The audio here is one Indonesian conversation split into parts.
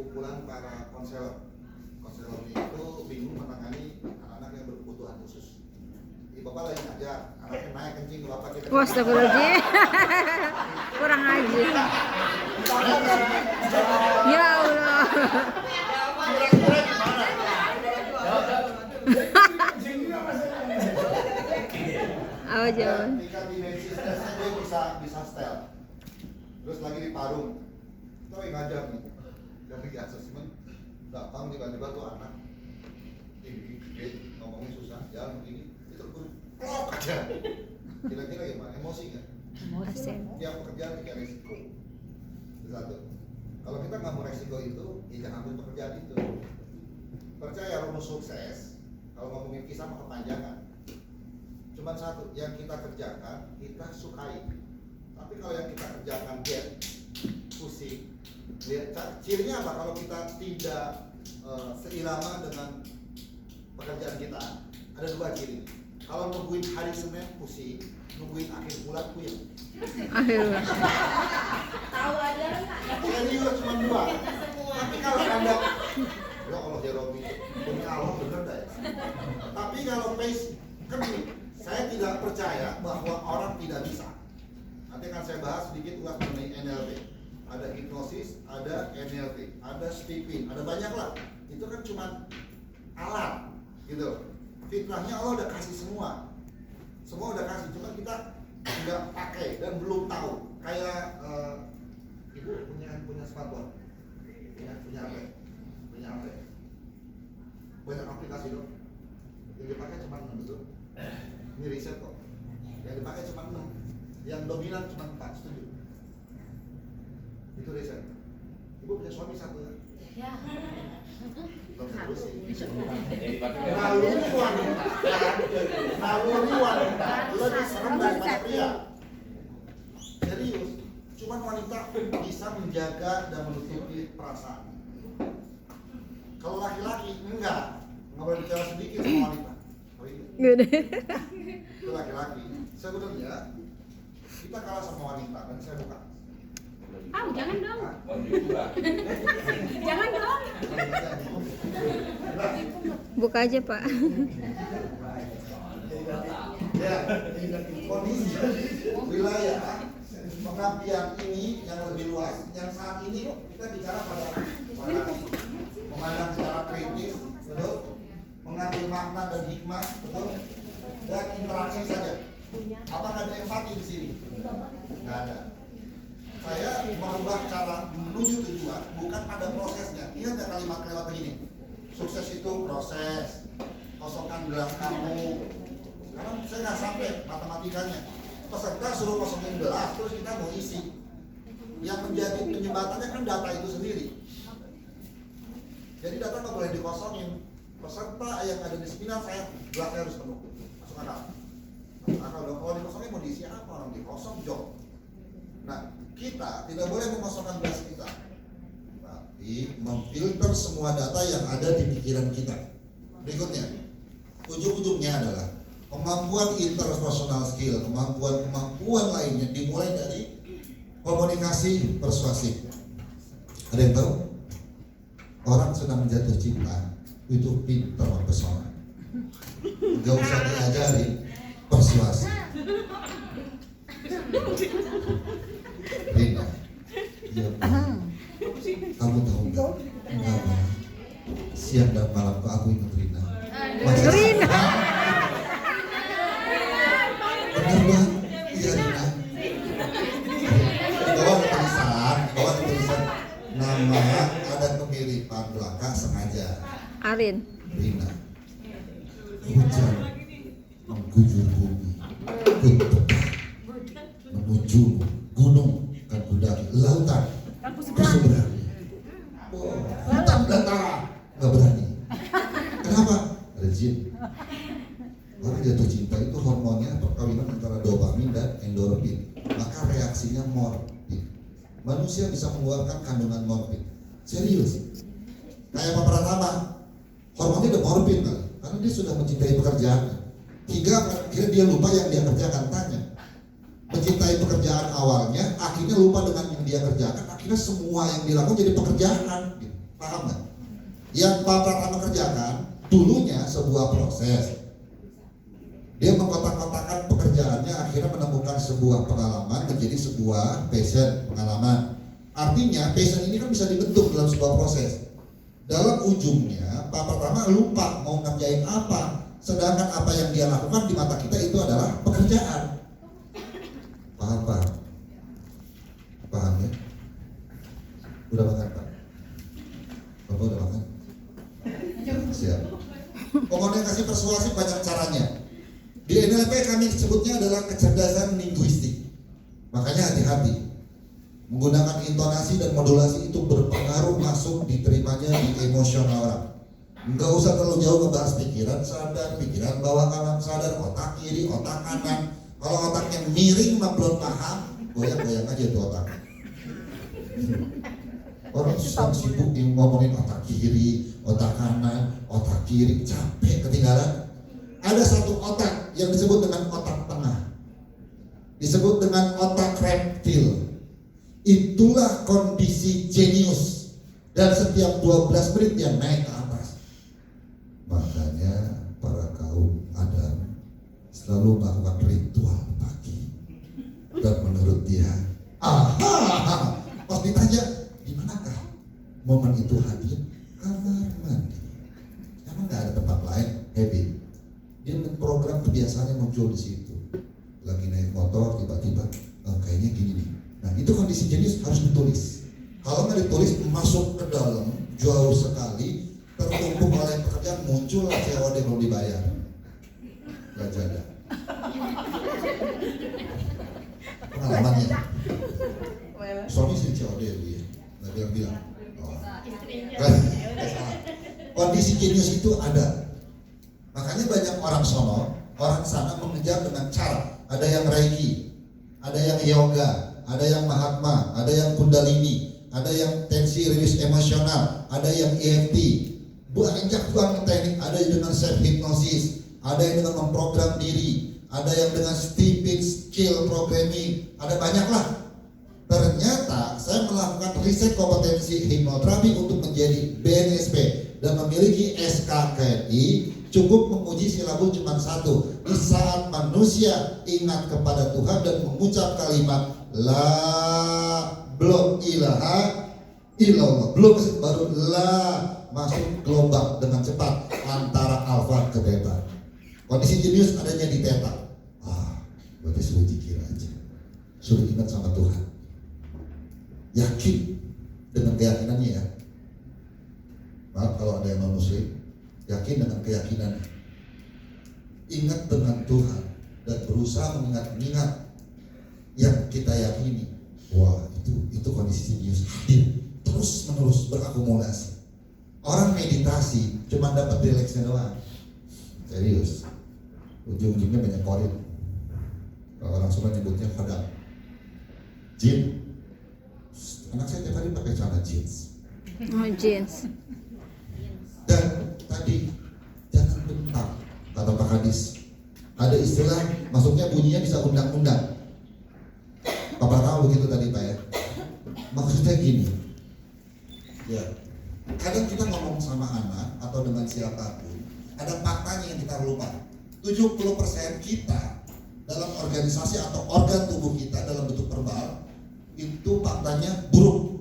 kumpulan para konselor. Konselor itu bingung menangani anak-anak yang berkebutuhan khusus. Di bapak lagi ngajar, anaknya naik kencing, bapak kita. Wah, astagfirullahaladzim. Kurang aja. Ya Allah. Kira-kira gimana? Oh, jangan. Ketika di medisnya dia bisa setel. Terus lagi di parung. Kita lagi ngajar nih. Dan lagi asesmen. Datang tiba-tiba tuh anak tinggi, gede, ngomongnya susah, jalan begini, itu plok aja. Kira-kira gimana? Emosi nggak? Emosi. Tiap pekerjaan tiga resiko. Itu satu. Kalau kita nggak mau resiko itu, ya jangan ambil pekerjaan itu. Percaya rumus sukses. Kalau ngomongin kisah mah kepanjangan. Cuman satu, yang kita kerjakan kita sukai. Tapi kalau yang kita kerjakan dia pusing. Cirinya apa? Kalau kita tidak seirama dengan pekerjaan kita, ada dua ciri. Kalau nungguin hari Senin pusing, nungguin akhir bulan puyeng. Akhirnya. Tahu aja nggak? Serius cuma dua. Tapi kalau Anda, ya Allah ya Robi, demi Allah bener dah ya. Tapi kalau pace, kan gini, saya tidak percaya bahwa orang tidak bisa. Nanti akan saya bahas sedikit ulas mengenai NLP. Ada hipnosis, ada NLP, ada steeping, ada banyak lah. Itu kan cuma alat, gitu. Fitrahnya Allah udah kasih semua udah kasih, cuma kita nggak pakai dan belum tahu. Kayak ibu punya smartphone, punya apa? Banyak aplikasi dong. Yang dipakai cuma 6, betul? Ini riset kok. Yang dipakai cuma 6, yang dominan cuma 4, setuju? Itu riset. Ibu punya suami satu ya? Ya. Naluri wanita lebih serem daripada pria. Serius, cuman wanita bisa menjaga dan menutupi perasaan. Kalau laki-laki enggak boleh bicara sedikit sama wanita. Itu laki-laki. Sebenarnya kita kalah sama wanita, dan saya bukan. Jangan dong. Jangan dong. Buka aja, Pak. Ya, kondisi wilayah pengabdian ini yang lebih luas. Yang saat ini kita bicara pada memandang secara kritis, betul? Mengambil makna dan hikmah, betul? Dan interaksi saja. Apakah ada empati di sini? Nggak ada. Saya merubah cara menuju tujuan bukan pada prosesnya. Ingat kalimat-kalimat begini. Sukses itu proses. Kosongkan gelas kamu. Karena saya nggak sampai matematikanya. Peserta suruh kosongin gelas, terus kita mau isi. Yang menjadi penyembatannya kan data itu sendiri. Jadi data nggak boleh dikosongin. Peserta yang ada di seminar saya gelasnya harus penuh. Masuk akal. Masuk akal dong. Kalau dikosongin mau diisi apa? Orang dikosong job. Nah, kita tidak boleh mengosongkan gelas kita, tapi memfilter semua data yang ada di pikiran kita. Berikutnya, ujung-ujungnya adalah kemampuan interpersonal skill, kemampuan lainnya dimulai dari komunikasi persuasif. Ada yang tahu? Orang sedang jatuh cinta itu pintar mempesona. Gak usah diajarin persuasi. Rina, ya, kamu tahu nggak? Siang dan malam aku ingat Rina. Rina. Benar bang? Iya Rina. Bawa tulisan nama ada kemiripan belakang sengaja. Arin. Rina. Hujan mengguyur bumi, untuk menuju gunung dan kuda lautan berseberang. Hutan dataran nggak berani. Kenapa? Ada jin. Orang jatuh cinta itu hormonnya perkawinan antara dopamin dan endorfin. Maka reaksinya morbid. Manusia bisa mengeluarkan kandungan morbid. Serius. Kayak Pak Pratama, hormonnya udah morbid kali. Karena dia sudah mencintai pekerjaannya. Hingga akhirnya dia lupa yang dia kerjakan. Tanya. Mencintai pekerjaan awalnya, akhirnya lupa dengan yang dia kerjakan. Akhirnya semua yang dilakukan jadi pekerjaan. Paham nggak? Yang Pak Pratama kerjakan dulunya sebuah proses. Dia mengkotak-kotakan pekerjaannya, akhirnya menemukan sebuah pengalaman menjadi sebuah passion, pengalaman. Artinya passion ini kan bisa dibentuk dalam sebuah proses. Dalam ujungnya Pak Pratama lupa mau ngerjain apa, sedangkan apa yang dia lakukan di mata kita itu adalah pekerjaan. Paham Pak? Paham ya? Udah makan Pak? Bapak udah makan? Siap. Komunikasi persuasif banyak caranya. Di NLP kami sebutnya adalah kecerdasan linguistik. Makanya hati-hati. Menggunakan intonasi dan modulasi itu berpengaruh masuk diterimanya di emosional orang. Enggak usah terlalu jauh ngebahas pikiran sadar, pikiran bawah alam sadar, otak kiri, otak kanan. Kalau otaknya miring mah belum paham, goyang-goyang aja tuh otak. Orang sedang sibuk ngomongin otak kiri, otak kanan, otak kiri, capek ketinggalan. Ada satu otak yang disebut dengan otak tengah, disebut dengan otak reptil. Itulah kondisi jenius, dan setiap 12 menit dia naik ke atas. Makanya para kaum Adam selalu melakukan ritual pagi, dan menurut dia, pas ditanya di manakah momen itu hadir, kamar mandi. Emang nggak ada tempat lain, Happy. Dia program kebiasaannya muncul di situ. Lagi naik motor tiba-tiba, kayaknya gini nih. Nah itu kondisi jenius harus ditulis. Kalau nggak ditulis masuk ke dalam jauh sekali, tertumpuk oleh pekerjaan, muncul COD belum dibayar. Gak jaga. Pengalamannya. Suami sih COD dia, nggak bilang-bilang. Kondisi jenius itu ada. Makanya banyak orang sono, orang sana mengejar dengan cara. Ada yang Reiki, ada yang yoga, ada yang Mahatma, ada yang Kundalini, ada yang tensi rilis emosional, ada yang EFT. Banyak banget teknik. Ada yang dengan self hypnosis, ada yang dengan memprogram diri, ada yang dengan steeping skill programming, ada banyak lah. Ternyata saya melakukan riset kompetensi hipnoterapi untuk menjadi BNSP dan memiliki SKKNI. Cukup menguji silabus cuma satu. Di saat manusia ingat kepada Tuhan dan mengucap kalimat La belum ilaha illallah, belum baru la, masuk gelombang dengan cepat antara alfa ke beta. Kondisi jenius adanya di theta. Berarti suruh zikir aja, suruh ingat sama Tuhan, yakin dengan keyakinannya ya. Maaf kalau ada yang non muslim, yakin dengan keyakinan, ingat dengan Tuhan dan berusaha mengingat yang kita yakini. Wah, itu kondisi jenius hadir terus menerus berakumulasi. Orang meditasi cuma dapat rileksnya doang, serius ujung-ujungnya banyak korin. Kalau orang Sunda nyebutnya kadang jin. Anak saya tiap hari pakai celana jeans. Oh, jeans. Dan tadi jangan bentak, kata Pak Kadis. Ada istilah masuknya bunyinya bisa undang-undang. Bapak tahu begitu tadi Pak ya. Maksudnya gini, ya kadang kita ngomong sama anak atau dengan siapapun, ada faktanya yang kita lupa. 70% kita dalam organisasi atau organ tubuh kita dalam bentuk verbal itu faktanya buruk.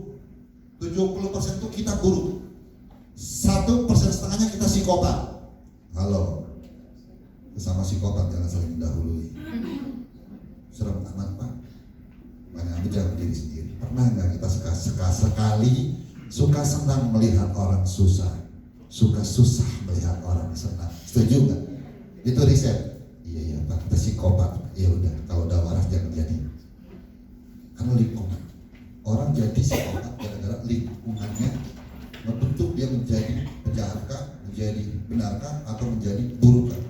70% itu kita buruk. 1,5% kita psikopat. Halo, sama psikopat jangan saling mendahului. Serem amat Pak. Banyak bicara diri sendiri. Pernah nggak kita sekali suka senang melihat orang susah, suka susah melihat orang senang? Setuju nggak? Itu riset. Iya ya Pak, kita psikopat. Ya udah, kalau udah waras jangan jadi. Karena lingkungan. Orang jadi psikopat gara-gara lingkungannya membentuk dia menjadi penjahatkah, menjadi benarkah, atau menjadi burukkah.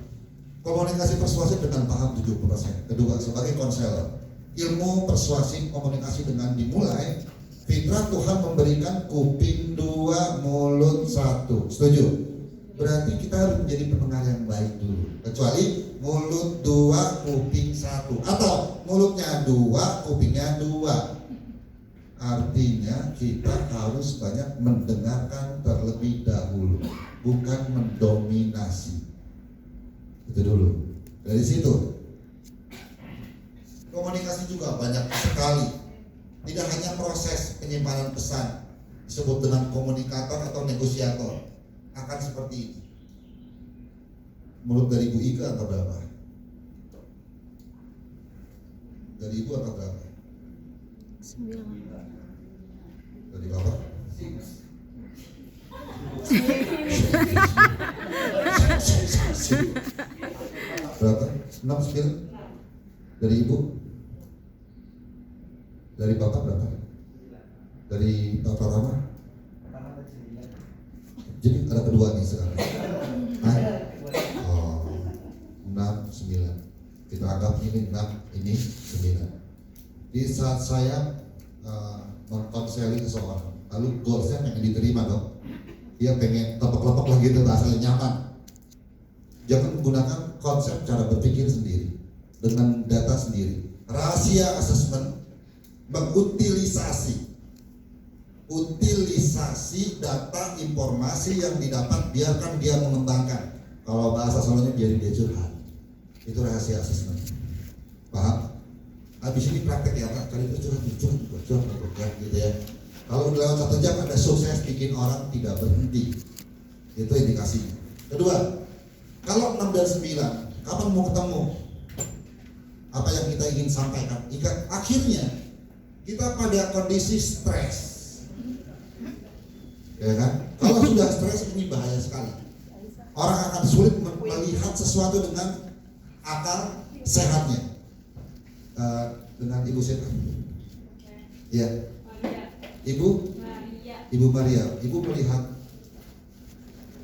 Komunikasi persuasif dengan paham 70%. Kedua, sebagai konselor, ilmu persuasif komunikasi dengan dimulai. Fitrah Tuhan memberikan kuping 2, mulut 1. Setuju? Berarti kita harus menjadi pendengar yang baik dulu. Kecuali mulut 2, kuping 1, atau mulutnya 2, kupingnya 2. Artinya kita harus banyak mendengarkan dulu. Dari situ komunikasi juga banyak sekali. Tidak hanya proses penyimpanan pesan disebut dengan komunikator atau negosiator, akan seperti ini. Menurut dari Ibu Ika atau berapa? Dari Ibu atau berapa? 9. Dari Bapak? Berapa? 6, 9? Dari Ibu? Dari Bapak berapa? Dari Bapak Rama? Jadi ada kedua nih sekarang. Oh, 6, 9. Kita anggap ini 6, ini 9. Di saat saya mengkonseling seseorang, lalu goalsnya pengen diterima dong. Dia pengen lepek-lepek lah gitu, bahasanya nyaman. Jangan menggunakan konsep cara berpikir sendiri dengan data sendiri. Rahasia assessment mengutilisasi data informasi yang didapat, biarkan dia mengembangkan. Kalau bahasa Solonya biarin dia curhat. Itu rahasia assessment. Paham? Habis ini praktek ya Pak, kali itu curhat ya, gitu ya. Kalau udah lewat 1 jam ada sukses bikin orang tidak berhenti. Itu indikasinya. Kedua, kalau 6 dan 9, kapan mau ketemu? Apa yang kita ingin sampaikan? Akhirnya kita pada kondisi stres, ya kan? Kalau sudah stres ini bahaya sekali. Orang akan sulit melihat sesuatu dengan akal sehatnya. Dengan Ibu siapa? Ya, Ibu Maria. Ibu melihat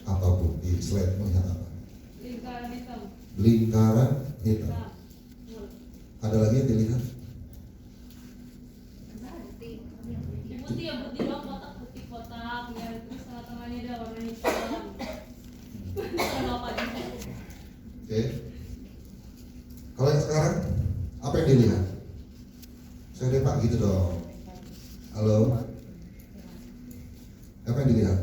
apa Bu? Di slide melihat apa? Lingkaran hitam. Ada lagi yang dilihat? Putih ya, putih doang, putih kotak, ya terus tengah-tengahnya ada warna hitam. Kenapa gitu? Oke. Kalau yang sekarang apa yang dilihat? Saya deh Pak gitu dong. Halo. Apa yang dilihat?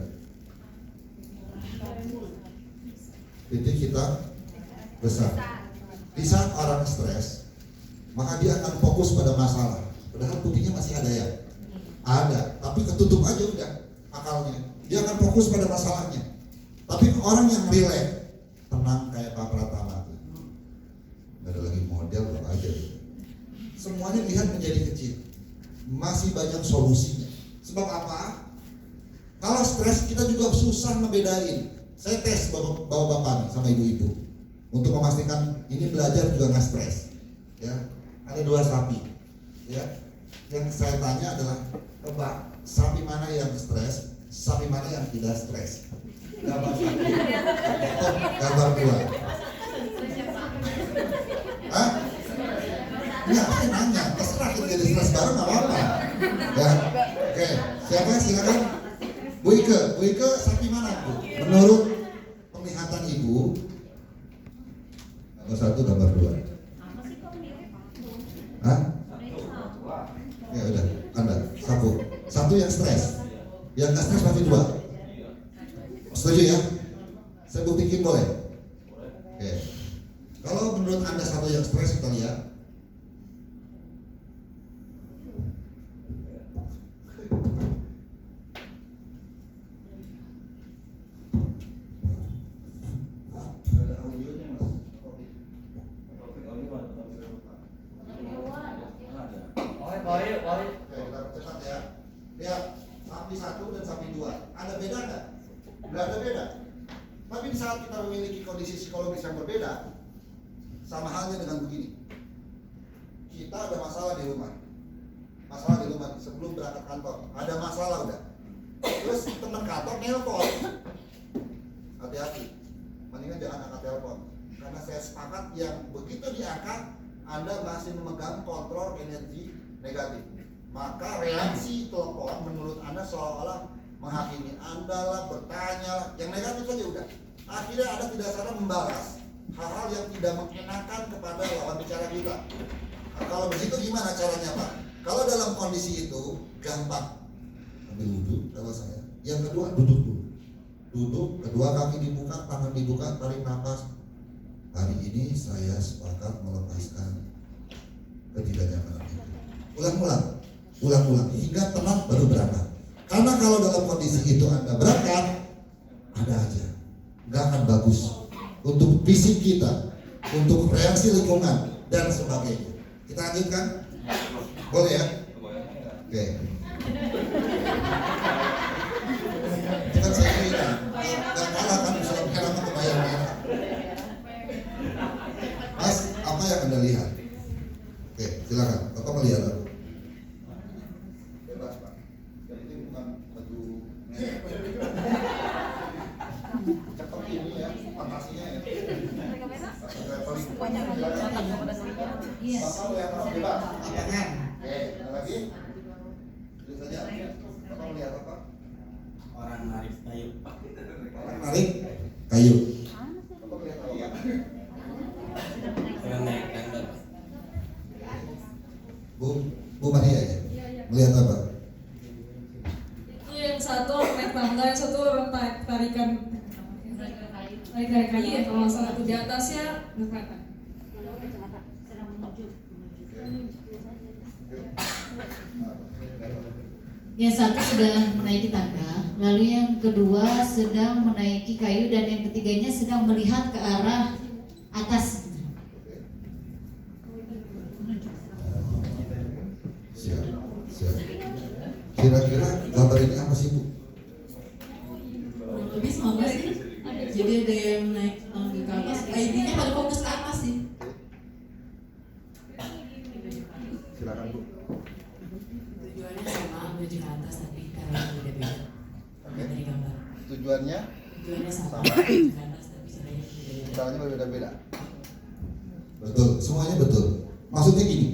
Titik kita besar. Di saat orang stres, maka dia akan fokus pada masalah. Padahal putihnya masih ada ya? Ada, tapi ketutup aja udah akalnya. Dia akan fokus pada masalahnya. Tapi orang yang relax, tenang kayak Pak Pratama tuh. Gak ada lagi model loh aja gitu. Semuanya lihat menjadi kecil. Masih banyak solusinya. Sebab apa? Kalau stres kita juga susah ngebedain. Saya tes bapak-bapak nih sama ibu-ibu untuk memastikan ini belajar juga nggak stres. Ya, ada 2 sapi. Ya, yang saya tanya adalah, tebak sapi mana yang stres, sapi mana yang tidak stres. Gambar 1, gambar 2. Hah? Enggak, saya nanya, terserah kita jadi stres bareng nggak apa-apa. Ya, oke, siapa silakan. Bu Ike sapi mana Bu? Menurut penglihatan Ibu, gambar 1, gambar 2. Hah? Ya udah, Anda satu yang stres, yang nggak stres berarti 2. Setuju ya? Saya buktikan boleh? Oke. Kalau menurut Anda satu yang stres, kita lihat. Oke, kita cepat ya. Lihat, sapi 1 dan sapi 2. Ada beda nggak? Nggak ada beda. Tapi di saat kita memiliki kondisi psikologis yang berbeda, sama halnya dengan begini. Kita ada masalah di rumah. Sebelum berangkat kantor. Ada masalah udah. Terus teman kantor nelpon. Hati-hati. Mendingan jangan angkat telepon. Karena saya sepakat yang begitu diangkat, Anda masih memegang kontrol energi negatif. Maka reaksi telepon menurut Anda seolah-olah menghakimi Anda lah, bertanya lah, yang negatif saja udah. Akhirnya Anda tidak sadar membalas hal-hal yang tidak mengenakan kepada lawan bicara kita. Nah, kalau begitu gimana caranya Pak? Kalau dalam kondisi itu gampang, ambil wudhu kalau saya. Yang kedua duduk dulu. Duduk, kedua kaki dibuka, tangan dibuka, tarik nafas. Hari ini saya sepakat melepaskan ketidaknyamanan itu. Ulang-ulang hingga tenang baru berangkat. Karena kalau dalam kondisi itu Anda berangkat, ada aja, nggak akan bagus untuk fisik kita, untuk reaksi lingkungan dan sebagainya. Kita lanjutkan, boleh ya? Oke. Kan saya kira nggak kalah kan misalnya merah atau bayar merah. Mas, apa yang Anda lihat? Oke, silakan. Bapak melihat apa? Bebas Pak. Dan ini bukan baju merah. Cepat ini ya, fantasinya ya. Bapak melihat apa? Bebas. Tangan. Oke, ada lagi? Itu saja. Bapak melihat apa? Orang narik kayu. Orang narik kayu. Bapak melihat apa? Orang naik tangga. Bu Maria ya? Melihat apa? Itu yang satu orang naik tangga, yang satu orang tarikan kayu ya, kalau nggak salah itu di atasnya nggak kelihatan. Yang satu sedang menaiki tangga, lalu yang kedua sedang menaiki kayu, dan yang ketiganya sedang melihat ke arah atas. Siap. Kira-kira gambar ini apa sih Bu? Lebih sama sih. Jadi ada yang naik ke atas, intinya pada fokus ke atas sih. Silakan Bu. Tujuannya sama, menuju ke atas, tapi caranya beda-beda. Dari gambar. Tujuannya Sama, menuju ke atas, tapi caranya beda-beda. caranya berbeda-beda. Betul, semuanya betul. Maksudnya gini,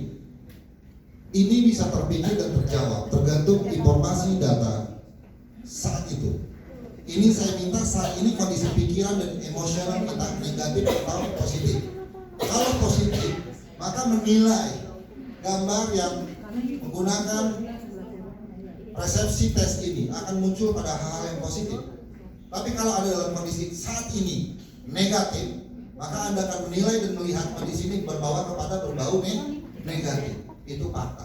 ini bisa terpikir dan terjawab tergantung informasi data saat itu. Ini saya minta saat ini kondisi pikiran dan emosional kita negatif atau positif. Kalau positif, maka menilai gambar yang menggunakan persepsi tes ini akan muncul pada hal-hal yang positif. Tapi kalau ada dalam kondisi saat ini negatif, maka Anda akan menilai dan melihat kondisi ini berbawa kepada berbau negatif. Itu fakta.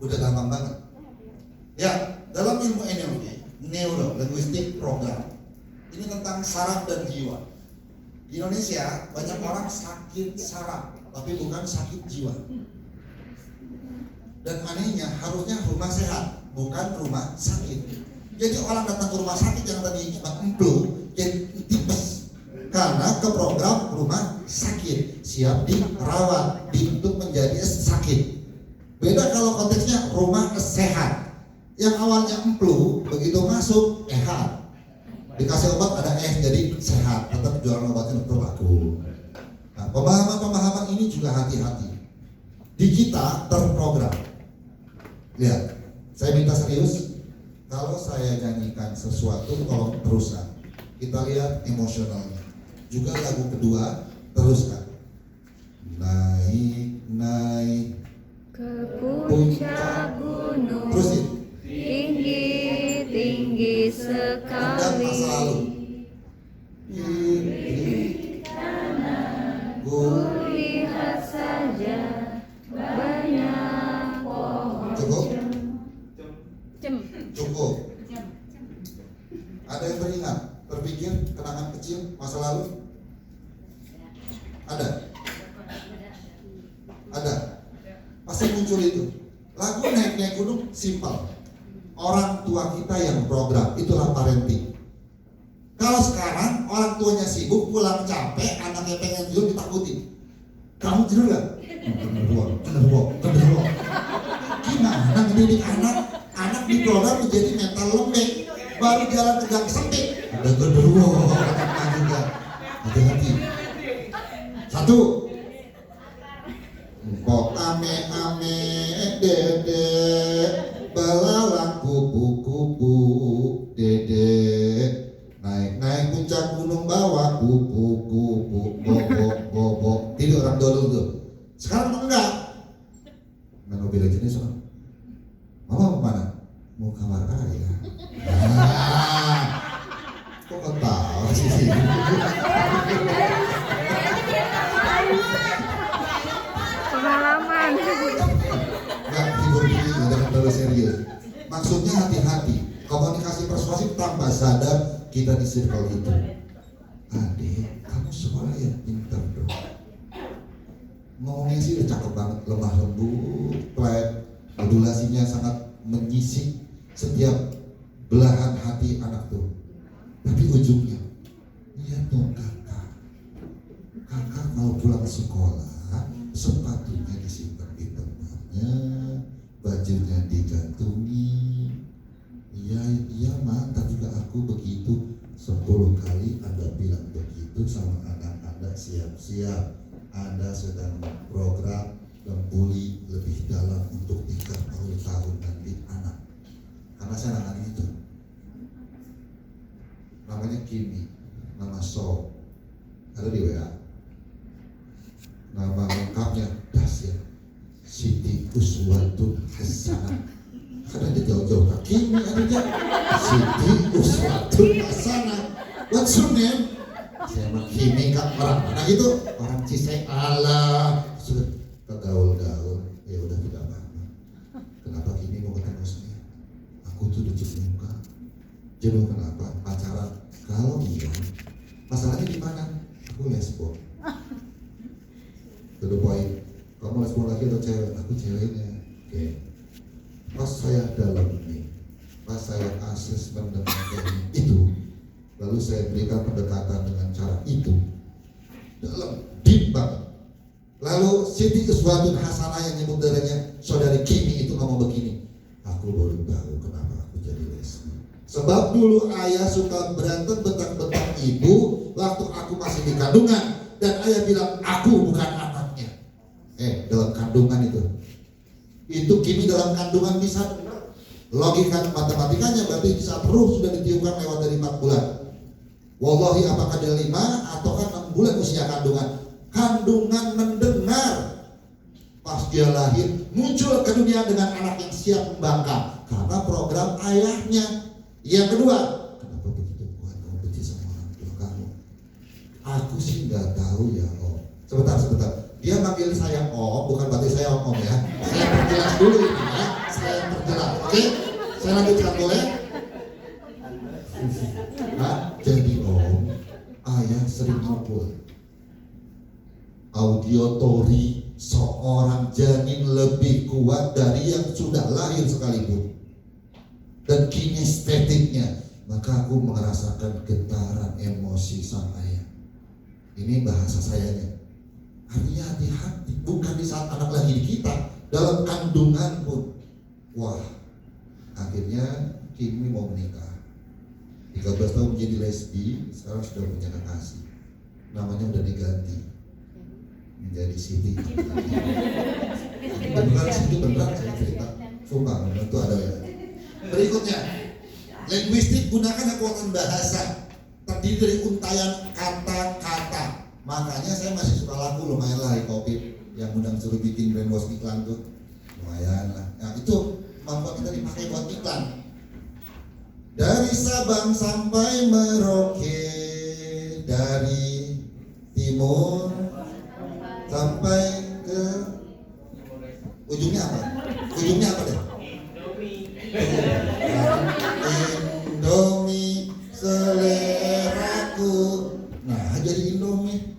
Udah gampang banget. Ya, dalam ilmu NLP, Neuro Linguistic Program, ini tentang saraf dan jiwa. Di Indonesia banyak orang sakit saraf, tapi bukan sakit jiwa. Dan anehnya harusnya rumah sehat, bukan rumah sakit. Jadi orang datang ke rumah sakit yang tadi cuma emplu, jadi tipes. Karena ke program rumah sakit, siap dirawat, dibentuk menjadi sakit. Beda kalau konteksnya rumah sehat. Yang awalnya emplu, begitu masuk sehat. Dikasih obat ada jadi sehat, tetap jualan obatnya betul laku. Nah, pemahaman-pemahaman ini juga hati-hati. Di kita terprogram. Lihat, saya minta serius. Kalau saya nyanyikan sesuatu, tolong teruskan. Kita lihat emosionalnya. Juga lagu kedua, teruskan. Naik Ke puncak gunung terusin. tinggi Pendam masa lalu. sekali. Ku Lihat saja banyak pohon. cukup. Ada yang teringat, terpikir kenangan kecil masa lalu? Ada? Pasti muncul itu. Lagu naik gunung simpel. Orang tua kita yang program, itulah parenting. Kalau sekarang orang tuanya sibuk, pulang capek, anaknya pengen tidur ditakutin. Kamu tidur gak? Genderuwo. Gimana mendidik anak di program menjadi mental lembek, baru jalan tegak sempit. Ada genderuwo, anak juga. Hati-hati. Satu. Kok ame dede belalang kupu-kupu dede naik puncak gunung bawa kupu-kupu bobo itu orang dulu tuh. Sekarang enggak main Mobile Legends soal mama mau kemana? Mau kamar ayah. Kok tahu sih? sih tanpa sadar kita di circle itu. Adik, kamu sekolah yang pintar dong. Ngomongnya sih udah cakep banget, lemah lembut, flat, modulasinya sangat menyisik setiap belahan hati anak tuh. Tapi ujungnya, lihat dong kakak kalau pulang sekolah sepatunya disimpan di tempatnya, bajunya digantungi. Iya mah, tapi juga aku begitu 10 kali Anda bilang begitu sama anak-anak, siap-siap Anda sedang program membuli lebih dalam untuk 3 tahun nanti anak. Karena saya nangani itu. Namanya Kimi, nama So, ada di WA. Nama lengkapnya Dasyat Siti Uswatun Hasanah. Karena dia jauh-jauh ke Kimi, adanya Siti Uswatun Hasanah. What's your name? Saya mah Kimi, Kak. Orang mana gitu? Orang Cisek. Allah, sudah kegaul-gaul. Ya udah, tidak apa-apa. Kenapa Kimi mau ketemu saya? Aku tuh jenuh, Kak. Jenuh kenapa? Pacaran. Kalau iya, masalahnya di mana? Aku lesbon. To the point. Kamu lesbon lagi atau cewek? Aku ceweknya. Oke. Pas saya dalam ini, pas saya asesmen dengan itu, lalu saya berikan pendekatan dengan cara itu, dalam deep banget. Lalu Siti Uswatun Hasanah yang nyebut darahnya saudari Kimi itu ngomong begini, aku baru tahu kenapa aku jadi lesbi. Sebab dulu ayah suka berantem bentak-bentak ibu waktu aku masih di kandungan, dan ayah bilang aku bukan anaknya. Dalam kandungan itu Kimi dalam kandungan bisa benar. Logika matematikanya berarti bisa perut sudah ditiupkan lewat dari 4 bulan. Wallahi apakah dia 5 atau 6 bulan usia kandungan. Kandungan mendengar pas dia lahir muncul ke dunia dengan anak yang siap membangkang karena program ayahnya. Yang kedua, kenapa begitu kuat kamu benci sama orang tua kamu? Aku sih nggak tahu ya Om. Sebentar. Dia manggil saya Om, bukan berarti saya Om ya. Saya perjelas dulu ini ya. Saya perjelas, oke? Saya lanjutkan boleh? Jadi Om, ayah sering ngumpul. Audiotori seorang janin lebih kuat dari yang sudah lahir sekalipun. Dan kinestetiknya, maka aku merasakan getaran emosi sang ayah. Ini bahasa sayanya. Artinya hati-hati, bukan di saat anak lagi di kita, dalam kandungan pun. Wah, akhirnya Kimi mau menikah. 13 tahun menjadi lesbi, sekarang sudah punya kekasih. Namanya udah diganti menjadi Siti. Beneran Siti, beneran saya cerita. Sumpah, beneran itu ada ya. Berikutnya, linguistik gunakan kekuatan bahasa terdiri dari untayan kata-kata. Makanya saya masih suka laku lumayan lah di Kopi yang undang suruh bikin brainwash iklan tuh, lumayan lah. Nah itu mampu kita dipakai buat iklan. Dari Sabang sampai Merauke, dari timur sampai ke ujungnya apa? Ujungnya apa deh? Indomie seleraku. Nah jadi Indomie